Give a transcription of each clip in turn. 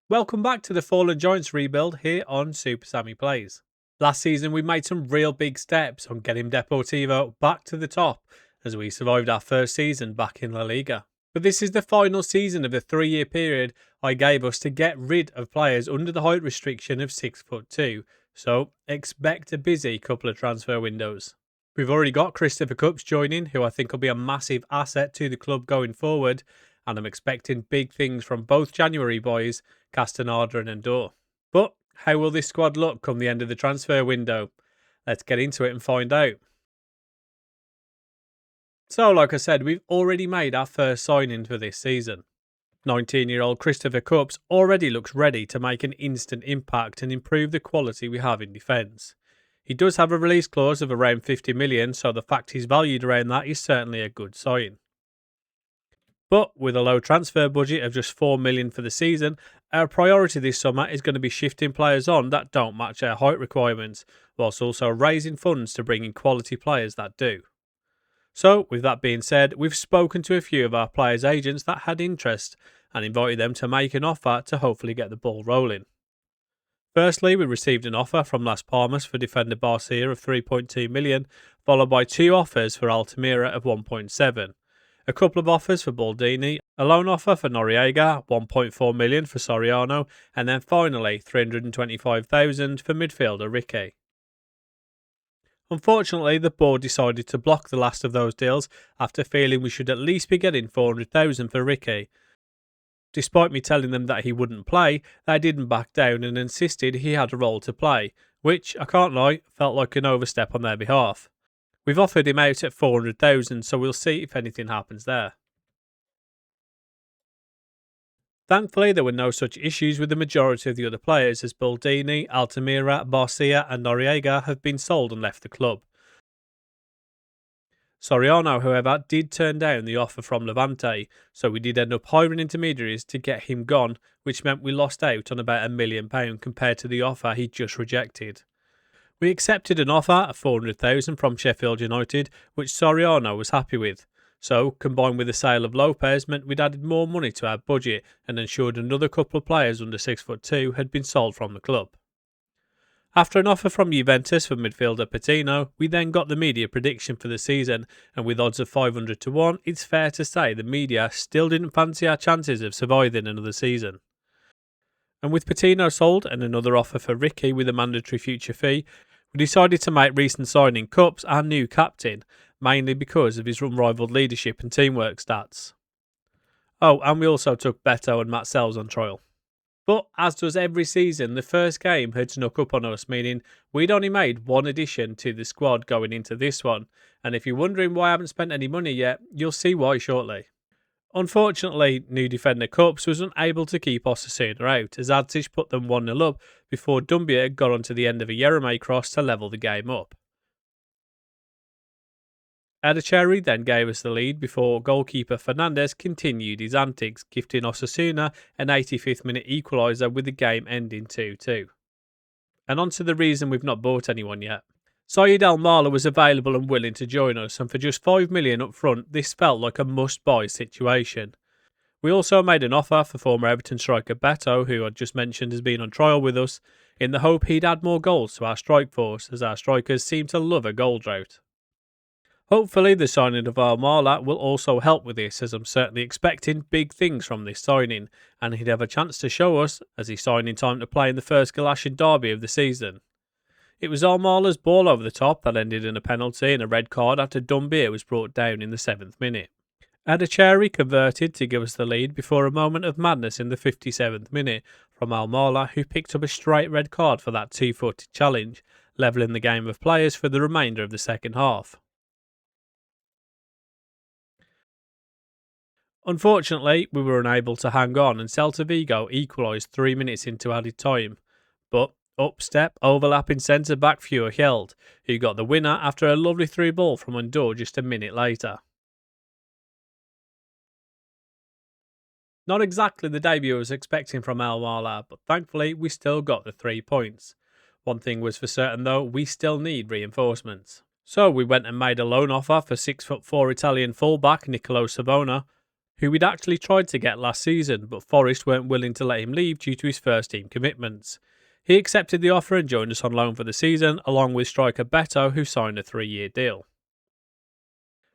Welcome back to the Fallen Giants rebuild here on Super Sammy Plays. Last season we made some real big steps on getting Deportivo back to the top as we survived our first season back in La Liga. But this is the final season of the 3-year period I gave us to get rid of players under the height restriction of 6'2", so expect a busy couple of transfer windows. We've already got Christopher Cooks joining, who I think will be a massive asset to the club going forward, and I'm expecting big things from both January boys, Castaneda and Endor. But how will this squad look come the end of the transfer window? Let's get into it and find out. So, like I said, we've already made our first signing for this season. 19-year-old Christopher Cooks already looks ready to make an instant impact and improve the quality we have in defence. He does have a release clause of around 50 million, so the fact he's valued around that is certainly a good sign. But with a low transfer budget of just 4 million for the season, our priority this summer is going to be shifting players on that don't match our height requirements, whilst also raising funds to bring in quality players that do. So, with that being said, we've spoken to a few of our players' agents that had interest and invited them to make an offer to hopefully get the ball rolling. Firstly, we received an offer from Las Palmas for defender Barcia of 3.2 million, followed by two offers for Altamira of 1.7. A couple of offers for Baldini, a loan offer for Noriega, 1.4 million for Soriano, and then finally 325,000 for midfielder Ricky. Unfortunately, the board decided to block the last of those deals after feeling we should at least be getting 400,000 for Ricky. Despite me telling them that he wouldn't play, they didn't back down and insisted he had a role to play, which, I can't lie, felt like an overstep on their behalf. We've offered him out at 400,000, so we'll see if anything happens there. Thankfully, there were no such issues with the majority of the other players, as Baldini, Altamira, Barcia and Noriega have been sold and left the club. Soriano, however, did turn down the offer from Levante, so we did end up hiring intermediaries to get him gone, which meant we lost out on about £1 million compared to the offer he just rejected. We accepted an offer of 400,000 from Sheffield United, which Soriano was happy with. So, combined with the sale of Lopez, meant we'd added more money to our budget and ensured another couple of players under 6'2" had been sold from the club. After an offer from Juventus for midfielder Patino, we then got the media prediction for the season, and with odds of 500 to 1, it's fair to say the media still didn't fancy our chances of surviving another season. And with Patino sold and another offer for Ricky with a mandatory future fee, we decided to make recent signing Cups our new captain, mainly because of his unrivalled leadership and teamwork stats. Oh, and we also took Beto and Matt Sells on trial. But, as does every season, the first game had snuck up on us, meaning we'd only made one addition to the squad going into this one, and if you're wondering why I haven't spent any money yet, you'll see why shortly. Unfortunately, new defender Cups was unable to keep Osasuna out, as Adzich put them 1-0 up before Dumbia got onto the end of a Yereme cross to level the game up. Adacheri then gave us the lead before goalkeeper Fernandez continued his antics, gifting Osasuna an 85th minute equaliser with the game ending 2-2. And on to the reason we've not bought anyone yet. Saeed Al-Mala was available and willing to join us, and for just 5 million up front, this felt like a must-buy situation. We also made an offer for former Everton striker Beto, who I just mentioned has been on trial with us, in the hope he'd add more goals to our strike force, as our strikers seem to love a goal drought. Hopefully the signing of Al-Mala will also help with this, as I'm certainly expecting big things from this signing, and he'd have a chance to show us as he's signing time to play in the first Galatian derby of the season. It was Al-Mala's ball over the top that ended in a penalty and a red card after Dumbia was brought down in the 7th minute. Adacheri converted to give us the lead before a moment of madness in the 57th minute from Al-Mala, who picked up a straight red card for that two-footed challenge, levelling the game of players for the remainder of the second half. Unfortunately, we were unable to hang on and Celta Vigo equalised 3 minutes into added time. But up step overlapping centre-back Fjord, who got the winner after a lovely through ball from Endor just a minute later. Not exactly the debut I was expecting from Al-Mala, but thankfully we still got the 3 points. One thing was for certain though, we still need reinforcements. So we went and made a loan offer for 6'4" Italian fullback Nicolo Savona, who we'd actually tried to get last season, but Forest weren't willing to let him leave due to his first team commitments. He accepted the offer and joined us on loan for the season, along with striker Beto, who signed a 3-year deal.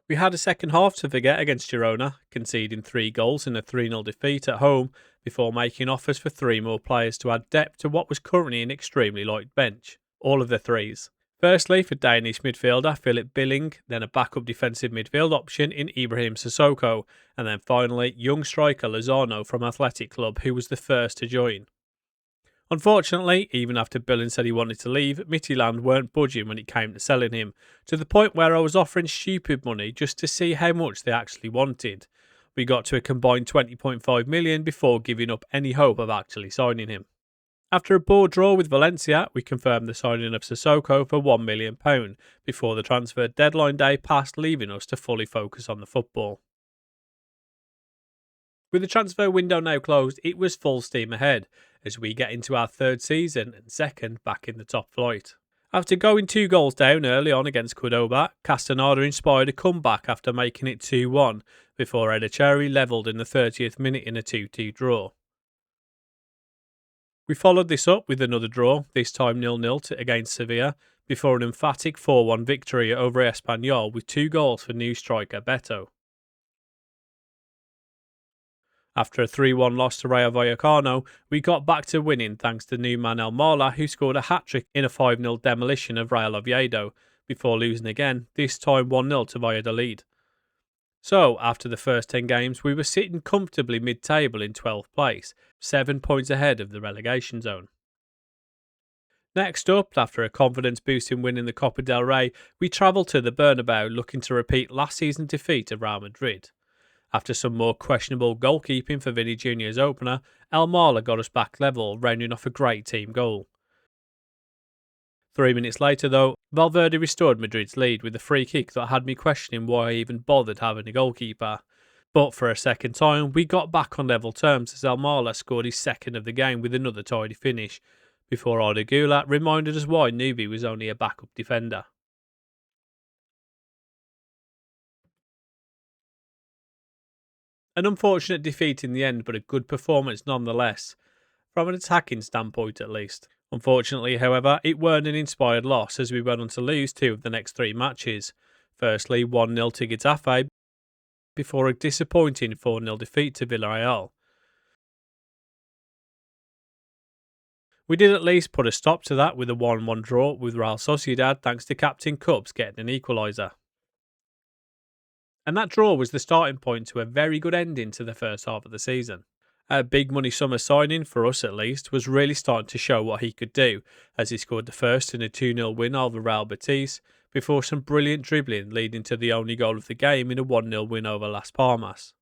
We had a second half to forget against Girona, conceding 3 goals in a 3-0 defeat at home before making offers for 3 more players to add depth to what was currently an extremely light bench, all of the threes. Firstly, for Danish midfielder Philip Billing, then a backup defensive midfield option in Ibrahim Sissoko, and then finally young striker Lozano from Athletic Club, who was the first to join. Unfortunately, even after Billing said he wanted to leave, Midtjylland weren't budging when it came to selling him, to the point where I was offering stupid money just to see how much they actually wanted. We got to a combined 20.5 million before giving up any hope of actually signing him. After a poor draw with Valencia, we confirmed the signing of Sissoko for £1 million before the transfer deadline day passed, leaving us to fully focus on the football. With the transfer window now closed, it was full steam ahead as we get into our third season and second back in the top flight. After going 2 goals down early on against Cordoba, Castaneda inspired a comeback after making it 2-1 before Edicherry levelled in the 30th minute in a 2-2 draw. We followed this up with another draw, this time 0-0 against Sevilla, before an emphatic 4-1 victory over Espanyol with 2 goals for new striker Beto. After a 3-1 loss to Rayo Vallecano, we got back to winning thanks to new man El Marla, who scored a hat-trick in a 5-0 demolition of Real Oviedo, before losing again, this time 1-0 to Valladolid. So, after the first 10 games, we were sitting comfortably mid-table in 12th place, 7 points ahead of the relegation zone. Next up, after a confidence-boosting win in the Copa del Rey, we travelled to the Bernabeu looking to repeat last season's defeat of Real Madrid. After some more questionable goalkeeping for Vinny Jr.'s opener, El Marla got us back level, rounding off a great team goal. 3 minutes later though, Valverde restored Madrid's lead with a free kick that had me questioning why I even bothered having a goalkeeper. But for a second time, we got back on level terms as El Marla scored his second of the game with another tidy finish, before Arda Güler reminded us why Nubi was only a backup defender. An unfortunate defeat in the end, but a good performance nonetheless, from an attacking standpoint at least. Unfortunately, however, it weren't an inspired loss as we went on to lose 2 of the next 3 matches. Firstly, 1-0 to Getafe, before a disappointing 4-0 defeat to Villarreal. We did at least put a stop to that with a 1-1 draw with Real Sociedad thanks to Captain Cubs getting an equaliser. And that draw was the starting point to a very good ending to the first half of the season. A big money summer signing, for us at least, was really starting to show what he could do, as he scored the first in a 2-0 win over Real Betis, before some brilliant dribbling leading to the only goal of the game in a 1-0 win over Las Palmas.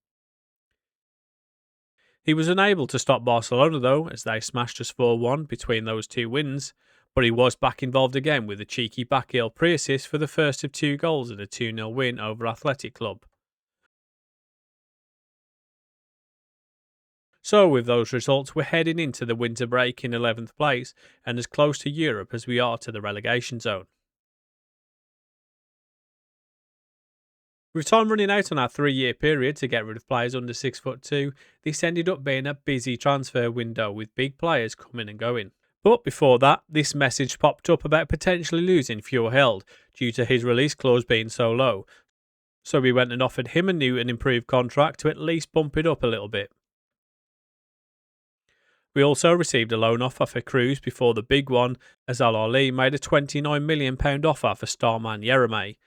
He was unable to stop Barcelona though, as they smashed us 4-1 between those 2 wins, but he was back involved again with a cheeky backheel pre-assist for the first of 2 goals in a 2-0 win over Athletic Club. So with those results, we're heading into the winter break in 11th place and as close to Europe as we are to the relegation zone. With time running out on our 3-year period to get rid of players under 6'2", this ended up being a busy transfer window with big players coming and going. But before that, this message popped up about potentially losing Fjord due to his release clause being so low. So we went and offered him a new and improved contract to at least bump it up a little bit. We also received a loan offer for Cruz before the big one, as Al Ahly made a £29 million offer for starman Yeremay.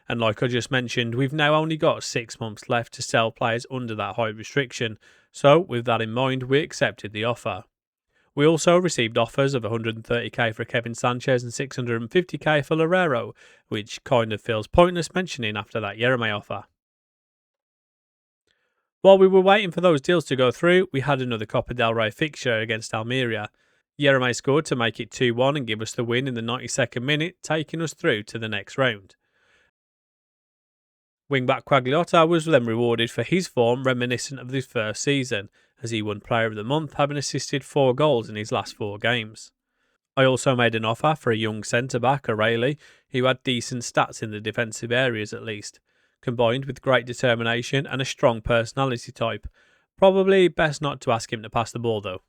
And like I just mentioned, we've now only got 6 months left to sell players under that height restriction, so with that in mind, we accepted the offer. We also received offers of 130k for Kevin Sanchez and 650k for Loureiro, which kind of feels pointless mentioning after that Yeremay offer. While we were waiting for those deals to go through, we had another Copa del Rey fixture against Almeria. Yeremay scored to make it 2-1 and give us the win in the 92nd minute, taking us through to the next round. Wingback Quagliotta was then rewarded for his form reminiscent of his first season, as he won Player of the Month, having assisted 4 goals in his last 4 games. I also made an offer for a young centre-back, O'Reilly, who had decent stats in the defensive areas at least. combined with great determination and a strong personality type. Probably best not to ask him to pass the ball though.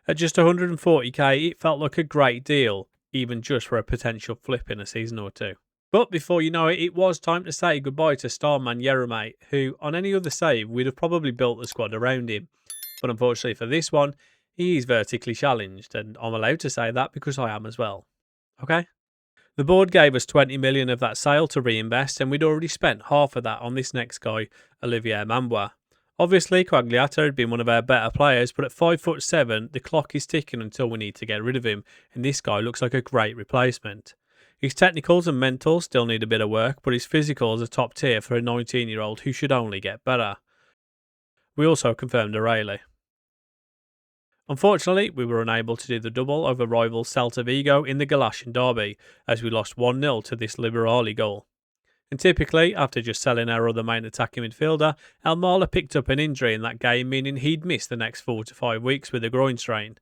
At just 140k, it felt like a great deal, even just for a potential flip in a season or two. But before you know it, it was time to say goodbye to starman Yeremate, who, on any other save, we'd have probably built the squad around him. But unfortunately for this one, he is vertically challenged, and I'm allowed to say that because I am as well. Okay? The board gave us 20 million of that sale to reinvest, and we'd already spent half of that on this next guy, Olivier Mambois. Obviously, Quagliata had been one of our better players, but at 5'7", the clock is ticking until we need to get rid of him, and this guy looks like a great replacement. His technicals and mental still need a bit of work, but his physicals are top tier for a 19-year-old who should only get better. We also confirmed O'Reilly. Unfortunately, we were unable to do the double over rival Celta Vigo in the Galician derby, as we lost 1-0 to this Liberali goal. And typically, after just selling our other main attacking midfielder, Almala picked up an injury in that game, meaning he'd miss the next 4 to 5 weeks with a groin strain.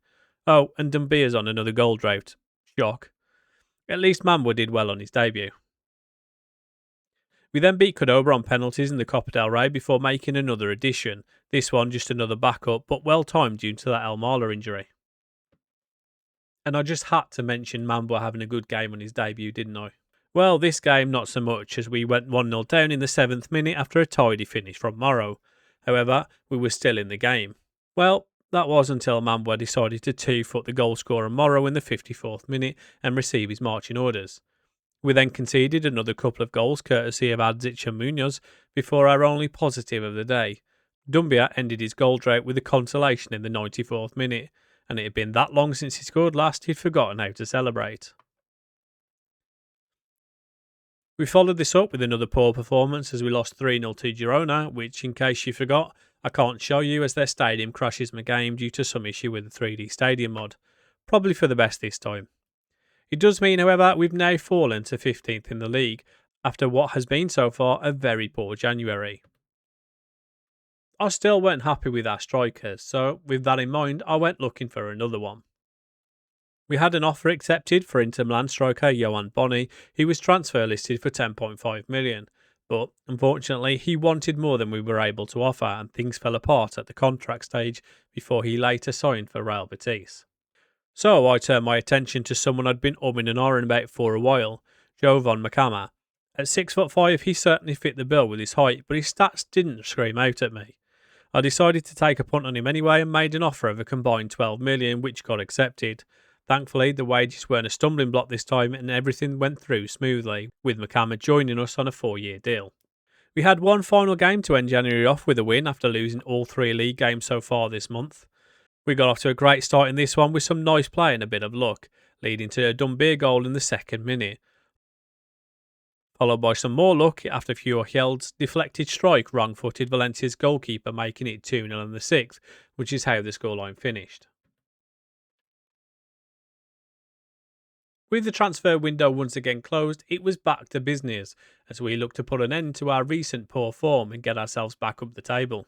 Oh, and Dumbia's on another goal drought. Shock. At least Mambois did well on his debut. We then beat Cordoba on penalties in the Copa del Rey before making another addition. This one just another backup, but well timed due to that Almala injury. And I just had to mention Mambois having a good game on his debut, didn't I? Well, this game not so much, as we went 1-0 down in the 7th minute after a tidy finish from Morrow. However, we were still in the game. Well, that was until Mambois decided to 2-foot the goal scorer Morrow in the 54th minute and receive his marching orders. We then conceded another couple of goals courtesy of Adzic and Munoz before our only positive of the day. Dumbia ended his goal drought with a consolation in the 94th minute, and it had been that long since he scored last he'd forgotten how to celebrate. We followed this up with another poor performance as we lost 3-0 to Girona, which, in case you forgot, I can't show you as their stadium crashes my game due to some issue with the 3D stadium mod. Probably for the best this time. It does mean, however, we've now fallen to 15th in the league, after what has been so far a very poor January. I still weren't happy with our strikers, so with that in mind, I went looking for another one. We had an offer accepted for Inter Milan striker Johan Boni, who was transfer listed for 10.5 million, but unfortunately he wanted more than we were able to offer, and things fell apart at the contract stage before he later signed for Real Betis. So I turned my attention to someone I'd been umming and ahhing about for a while, Jovan Makama. At 6'5", he certainly fit the bill with his height, but his stats didn't scream out at me. I decided to take a punt on him anyway and made an offer of a combined 12 million, which got accepted. Thankfully, the wages weren't a stumbling block this time and everything went through smoothly, with Makama joining us on a 4-year deal. We had one final game to end January off with a win after losing all 3 league games so far this month. We got off to a great start in this one with some nice play and a bit of luck, leading to a Dumbia goal in the 2nd minute. Followed by some more luck after Feuerheld's deflected strike wrong-footed Valencia's goalkeeper, making it 2-0 in the 6th, which is how the scoreline finished. With the transfer window once again closed, it was back to business, as we looked to put an end to our recent poor form and get ourselves back up the table.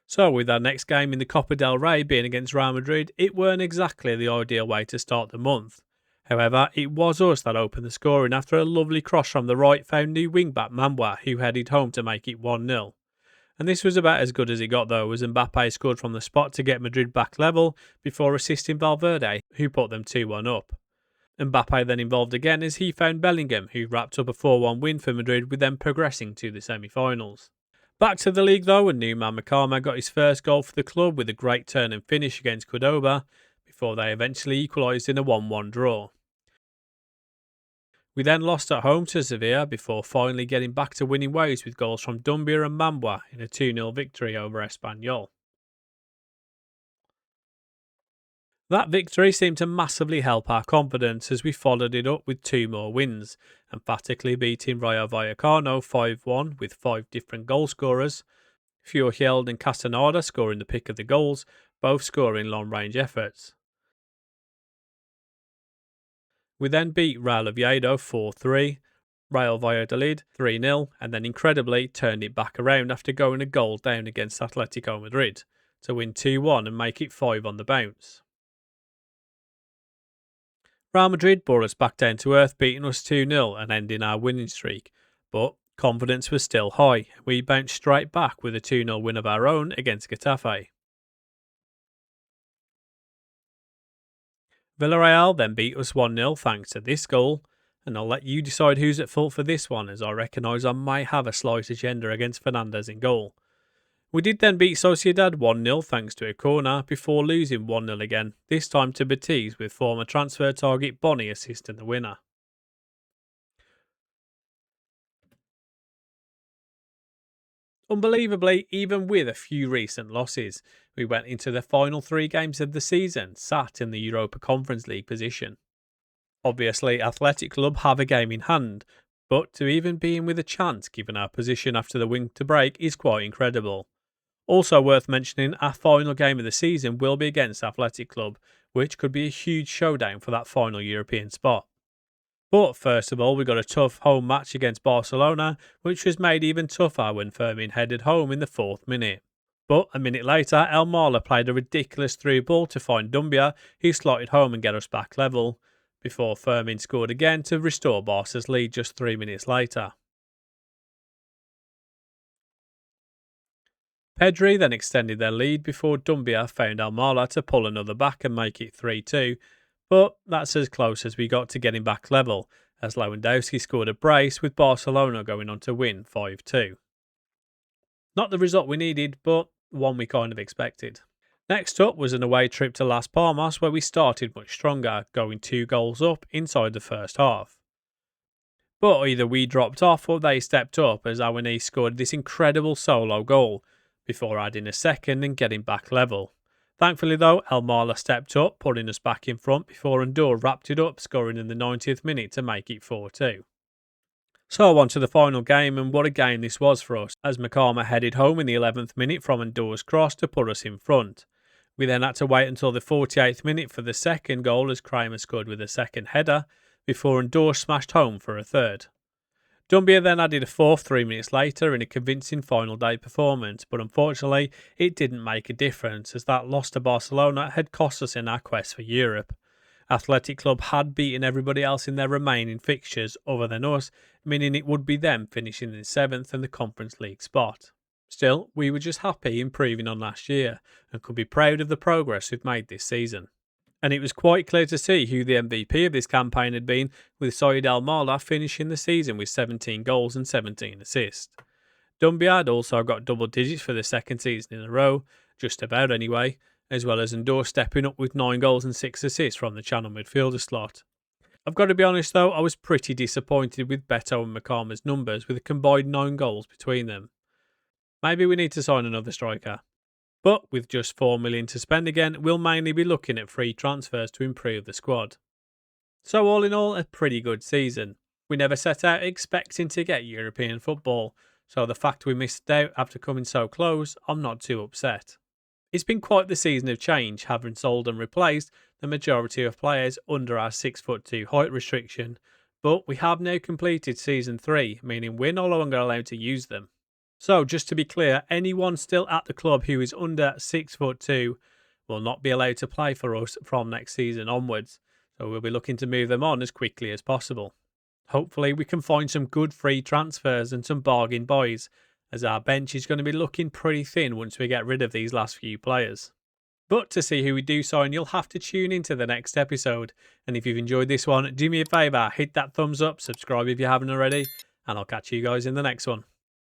So, with our next game in the Copa del Rey being against Real Madrid, it weren't exactly the ideal way to start the month. However, it was us that opened the scoring after a lovely cross from the right found new wing-back Mambois, who headed home to make it 1-0. And this was about as good as it got though, as Mbappe scored from the spot to get Madrid back level before assisting Valverde, who put them 2-1 up. Mbappe then involved again as he found Bellingham, who wrapped up a 4-1 win for Madrid, with them progressing to the semi-finals. Back to the league though, and new man Makama got his first goal for the club with a great turn and finish against Cordoba, before they eventually equalised in a 1-1 draw. We then lost at home to Sevilla before finally getting back to winning ways with goals from Dumbia and Mambois in a 2-0 victory over Espanyol. That victory seemed to massively help our confidence as we followed it up with 2 more wins, emphatically beating Rayo Vallecano 5-1 with 5 different goal scorers, Feuerheld and Castaneda scoring the pick of the goals, both scoring long-range efforts. We then beat Real Oviedo 4-3, Real Valladolid 3-0, and then incredibly turned it back around after going a goal down against Atletico Madrid to win 2-1 and make it 5 on the bounce. Real Madrid brought us back down to earth, beating us 2-0 and ending our winning streak, but Confidence was still high. We bounced straight back with a 2-0 win of our own against Getafe. Villarreal then beat us 1-0 thanks to this goal, and I'll let you decide who's at fault for this one, as I recognise I may have a slight agenda against Fernandes in goal. We did then beat Sociedad 1-0 thanks to a corner, before losing 1-0 again, this time to Betis with former transfer target Bonney assisting the winner. Unbelievably, even with a few recent losses, we went into the final 3 games of the season sat in the Europa Conference League position. Obviously, Athletic Club have a game in hand, but to even be in with a chance given our position after the winter break is quite incredible. Also worth mentioning, our final game of the season will be against Athletic Club, which could be a huge showdown for that final European spot. But first of all, we got a tough home match against Barcelona, which was made even tougher when Fermin headed home in the 4th minute. But a minute later, El Marla played a ridiculous through ball to find Dumbia, who slotted home and get us back level, before Fermin scored again to restore Barca's lead just 3 minutes later. Pedri then extended their lead before Dumbia found El Marla to pull another back and make it 3-2, but that's as close as we got to getting back level, as Lewandowski scored a brace with Barcelona going on to win 5-2. Not the result we needed, but one we kind of expected. Next up was an away trip to Las Palmas, where we started much stronger, going 2 goals up inside the first half. But either we dropped off or they stepped up, as Awani scored this incredible solo goal, before adding a second and getting back level. Thankfully though, El Marla stepped up, putting us back in front before Andor wrapped it up, scoring in the 90th minute to make it 4-2. So on to the final game, and what a game this was for us, as Makama headed home in the 11th minute from Andor's cross to put us in front. We then had to wait until the 48th minute for the second goal, as Kramer scored with a second header, before Andor smashed home for a third. Dumbia then added a fourth 3 minutes later in a convincing final day performance, but unfortunately it didn't make a difference, as that loss to Barcelona had cost us in our quest for Europe. Athletic Club had beaten everybody else in their remaining fixtures other than us, meaning it would be them finishing in 7th and the Conference League spot. Still, we were just happy improving on last year and could be proud of the progress we've made this season. And it was quite clear to see who the MVP of this campaign had been, with Said El Marla finishing the season with 17 goals and 17 assists. Dumbia had also got double digits for the second season in a row, just about anyway, as well as Andor stepping up with 9 goals and 6 assists from the channel midfielder slot. I've got to be honest though, I was pretty disappointed with Beto and Makama's numbers, with a combined 9 goals between them. Maybe we need to sign another striker. But with just 4 million to spend again, we'll mainly be looking at free transfers to improve the squad. So all in all, a pretty good season. We never set out expecting to get European football, so the fact we missed out after coming so close, I'm not too upset. It's been quite the season of change, having sold and replaced the majority of players under our 6'2" height restriction, but we have now completed Season 3, meaning we're no longer allowed to use them. So, just to be clear, anyone still at the club who is under 6'2" will not be allowed to play for us from next season onwards, so we'll be looking to move them on as quickly as possible. Hopefully we can find some good free transfers and some bargain buys, as our bench is going to be looking pretty thin once we get rid of these last few players. But to see who we do sign, you'll have to tune into the next episode, and if you've enjoyed this one, do me a favour, hit that thumbs up, subscribe if you haven't already, and I'll catch you guys in the next one.